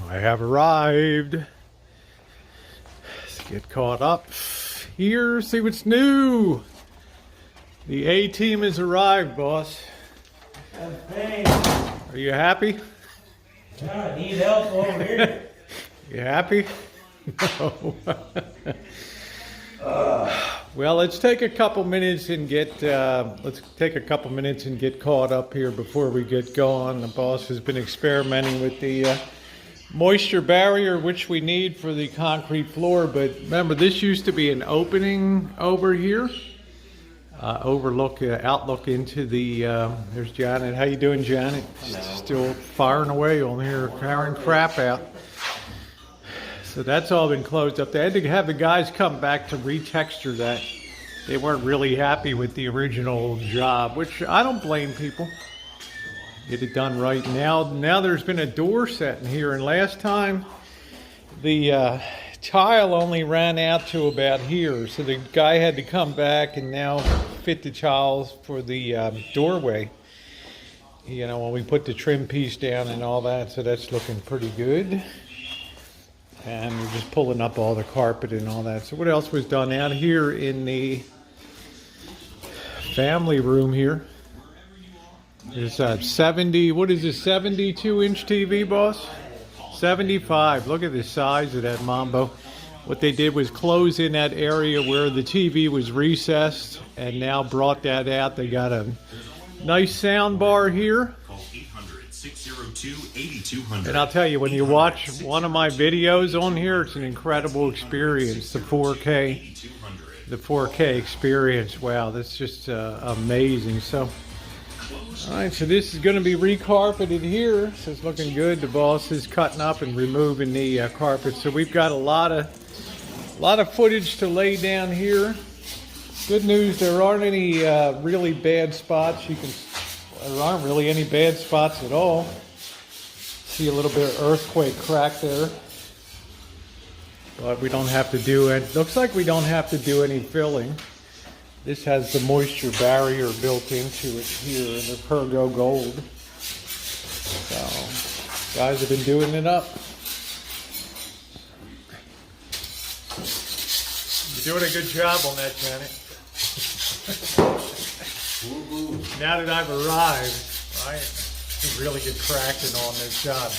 I have arrived. Let's get caught up here, see what's new. The A-team has arrived, boss. Are you happy? Yeah, I need help over here. You happy? No. Well, let's take a couple minutes and get caught up here before we get going. The boss has been experimenting with the moisture barrier, which we need for the concrete floor. But remember, this used to be an opening over here, outlook into the. There's Janet. How you doing, Janet? Hello. Still firing away on here, carrying crap out. So that's all been closed up. They had to have the guys come back to retexture that. They weren't really happy with the original job, which I don't blame people. Get it done right. Now there's been a door set in here, and last time the tile only ran out to about here. So the guy had to come back and now fit the tiles for the doorway. You know, when we put the trim piece down and all that, so that's looking pretty good. And we're just pulling up all the carpet and all that. So what else was done out here in the family room here? There's a 72-inch TV, boss? 75. Look at the size of that mambo. What they did was close in that area where the TV was recessed and now brought that out. They got a nice sound bar here. And I'll tell you, when you watch one of my videos on here, it's an incredible experience. The 4K experience. Wow, that's just amazing. So, all right, so this is going to be recarpeted here. So it's looking good. The boss is cutting up and removing the carpet. So we've got a lot of footage to lay down here. Good news, there aren't any really bad spots. There aren't really any bad spots at all. See a little bit of earthquake crack there. But we don't have to do it. Looks like we don't have to do any filling. This has the moisture barrier built into it here in the Pergo Gold. So, guys have been doing it up. You're doing a good job on that, Janet. Now that I've arrived, I can really get cracking on this job.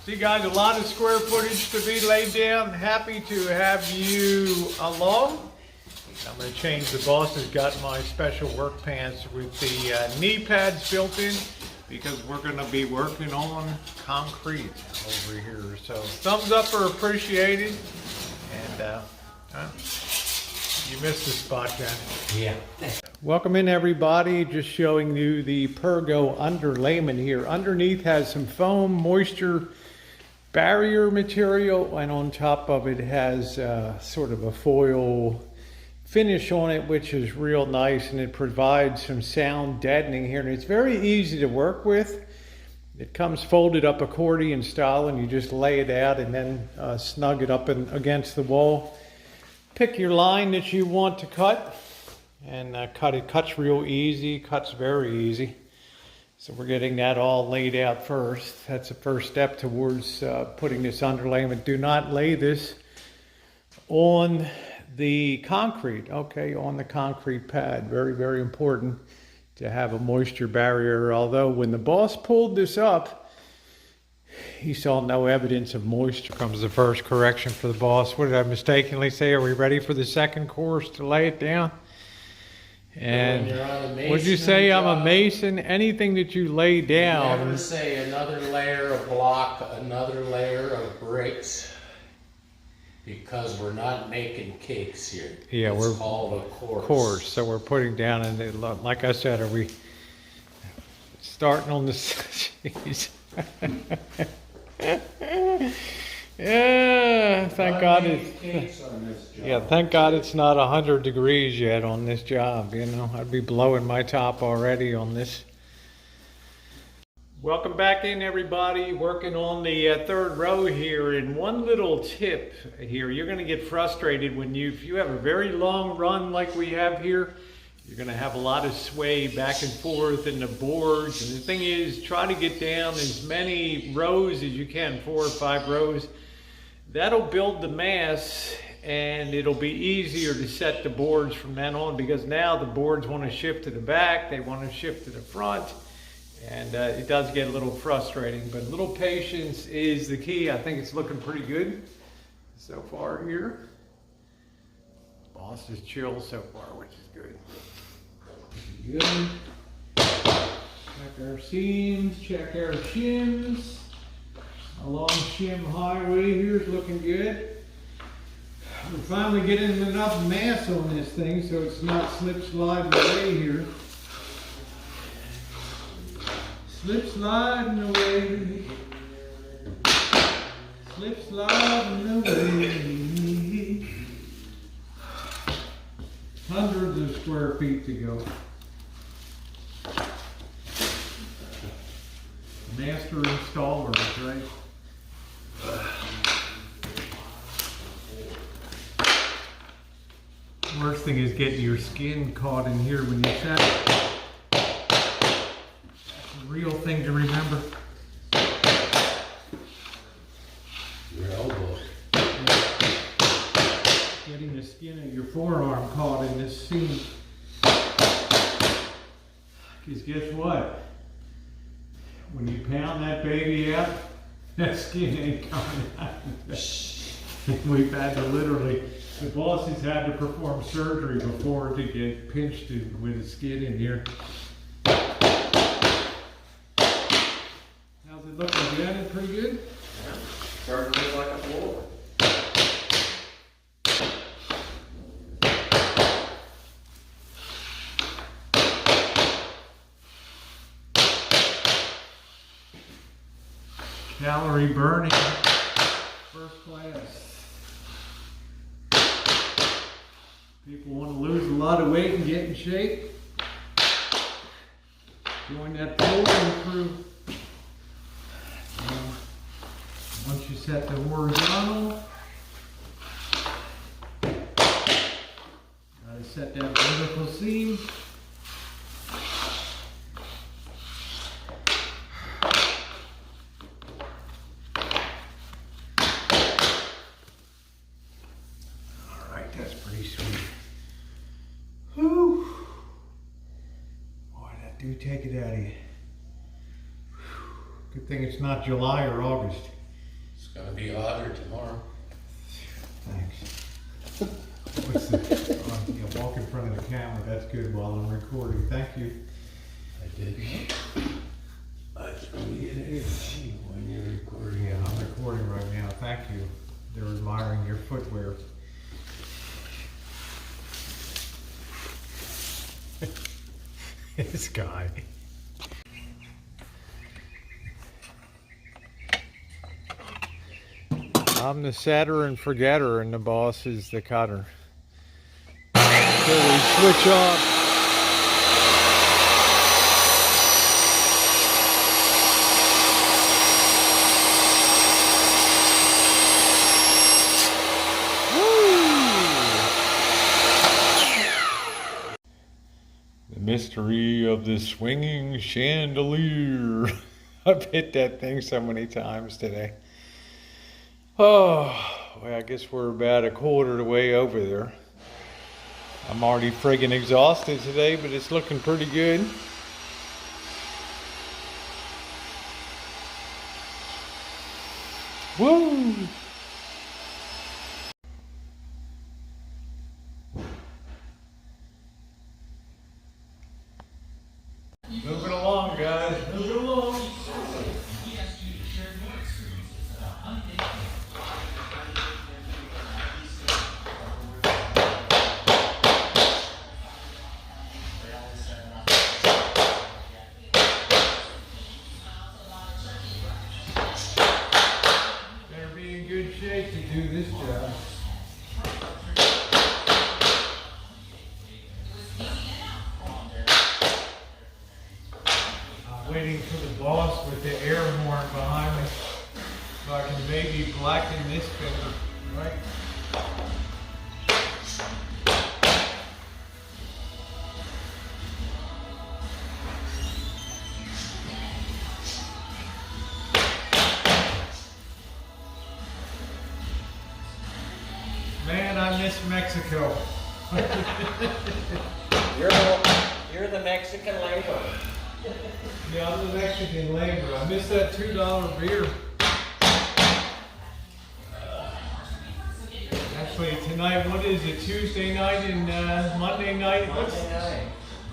See, guys, a lot of square footage to be laid down. Happy to have you along. I'm going to change. The boss has got my special work pants with the knee pads built in because we're going to be working on concrete over here. So thumbs up are appreciated. And you missed the spot, Janet. Yeah. Welcome in, everybody. Just showing you the Pergo underlayment here. Underneath has some foam moisture barrier material, and on top of it has sort of a foil finish on it, which is real nice, and it provides some sound deadening here. And it's very easy to work with. It comes folded up accordion style, and you just lay it out and then snug it up against the wall. Pick your line that you want to cut and cut it. Cuts real easy, cuts very easy. So we're getting that all laid out first. That's the first step towards putting this underlayment. Do not lay this on the concrete, okay, on the concrete pad. Very, very important to have a moisture barrier. Although when the boss pulled this up, he saw no evidence of moisture. Comes the first correction for the boss. What did I mistakenly say? Are we ready for the second course to lay it down? And what did you say? I'm a mason. Anything that you lay down. Never say another layer of block, another layer of bricks, because we're not making cakes here. Yeah, it's called a course. Course. So we're putting down, and like I said, are we starting on the? Jeez. Yeah, thank God thank God it's not 100 degrees yet on this job. You know, I'd be blowing my top already on this. Welcome back in, everybody. Working on the third row here. And one little tip here, you're going to get frustrated when if you have a very long run like we have here. You're gonna have a lot of sway back and forth in the boards. And the thing is, try to get down as many rows as you can, 4 or 5 rows. That'll build the mass, and it'll be easier to set the boards from then on, because now the boards want to shift to the back, they want to shift to the front, and it does get a little frustrating, but a little patience is the key. I think it's looking pretty good so far here. Boss is chill so far, which is good. Good. Check our seams, check our shims. A long shim highway here is looking good. We're finally getting enough mass on this thing so it's not slip sliding away here. Slip sliding away. Slip sliding away. Hundreds of square feet to go. Master installers, right? Worst thing is getting your skin caught in here when you set it. That's a real thing to remember. Your elbow. Getting the skin of your forearm caught in this seam. Because guess what? When you pound that baby out, that skin ain't coming out. We've had to literally, the boss has had to perform surgery before to get pinched with the skin in here. How's it looking? You got it pretty good? Yeah. Starting to look like a floor. Calorie burning, first class. People want to lose a lot of weight and get in shape. Join that folding crew. Once you set the horizontal, gotta set that vertical seam. That's pretty sweet. Whew. Boy, that do take it out of you. Good thing it's not July or August. It's gonna be hotter tomorrow. Thanks. What's the, yeah, walk in front of the camera. That's good while I'm recording. Thank you. I did. That's gonna get it when you're recording. Yeah, I'm recording right now. Thank you. They're admiring your footwear. This guy. I'm the setter and forgetter, and the boss is the cutter. So we switch off. Mystery of the swinging chandelier. I've hit that thing so many times today. Oh, well, I guess we're about a quarter of the way over there. I'm already friggin' exhausted today, but it's looking pretty good. Woo! Moving along, guys. Moving along. Better be in good shape to do this job. Waiting for the boss with the air horn behind me so I can maybe blacken this finger, right? I miss Mexico. You're the Mexican labor. Yeah, I'm the Mexican labor. I miss that $2 beer. Actually, tonight, what is it? Tuesday night and Monday night?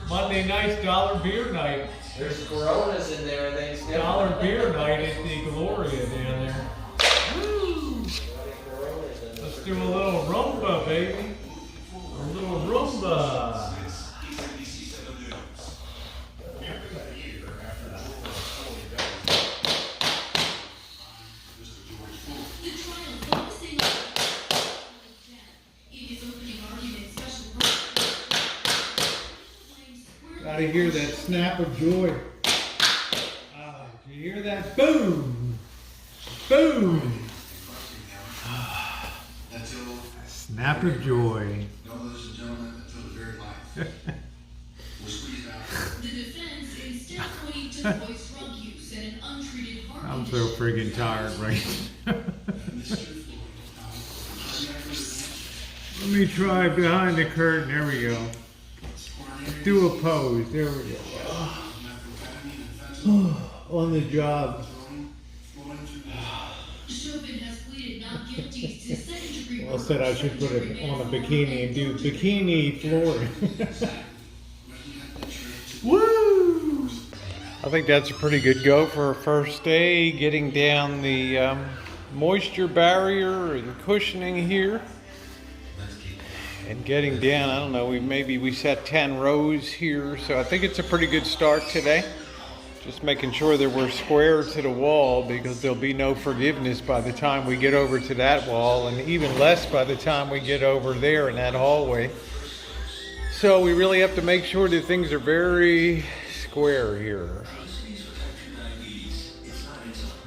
Monday night's dollar beer night. There's Coronas in there. Dollar beer night at the Gloria down there. Woo! Let's do a little rumba, baby. A little rumba. Gotta hear that snap of joy. Did you hear that? Boom! Boom! Snap of joy. No, ladies and gentlemen, until the very life was squeezed out. The defense instead pointing to voice drug use and an untreated heart I'm so friggin' tired right now. Let me try behind the curtain. There we go. Do a pose. There we go. On the job. Chauvin has pleaded not guilty to second-degree Well, said I should put it on a bikini and do bikini flooring. Woo! I think that's a pretty good go for a first day. Getting down the moisture barrier and cushioning here. And getting down, I don't know, we set 10 rows here, so I think it's a pretty good start today. Just making sure that we're square to the wall, because there'll be no forgiveness by the time we get over to that wall, and even less by the time we get over there in that hallway. So we really have to make sure that things are very square here.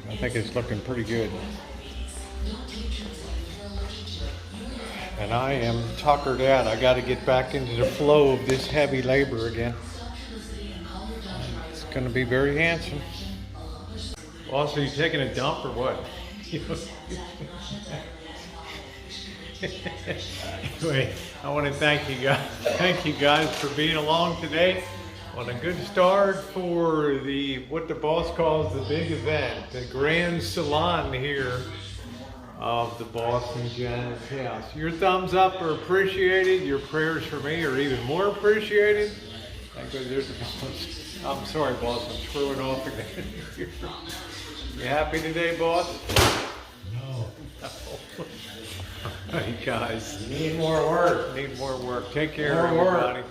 I think it's looking pretty good. And I am tuckered out. I got to get back into the flow of this heavy labor again. It's going to be very handsome. Also, you taking a dump or what? Anyway, I want to thank you guys. Thank you guys for being along today on a good start for what the boss calls the big event, the grand salon here of the boss and Janet's house. Your thumbs up are appreciated. Your prayers for me are even more appreciated. I'm sorry, boss. I'm screwing off again. You happy today, boss? No. Hey, guys. Need more work. Need more work. Take care, More work. everybody.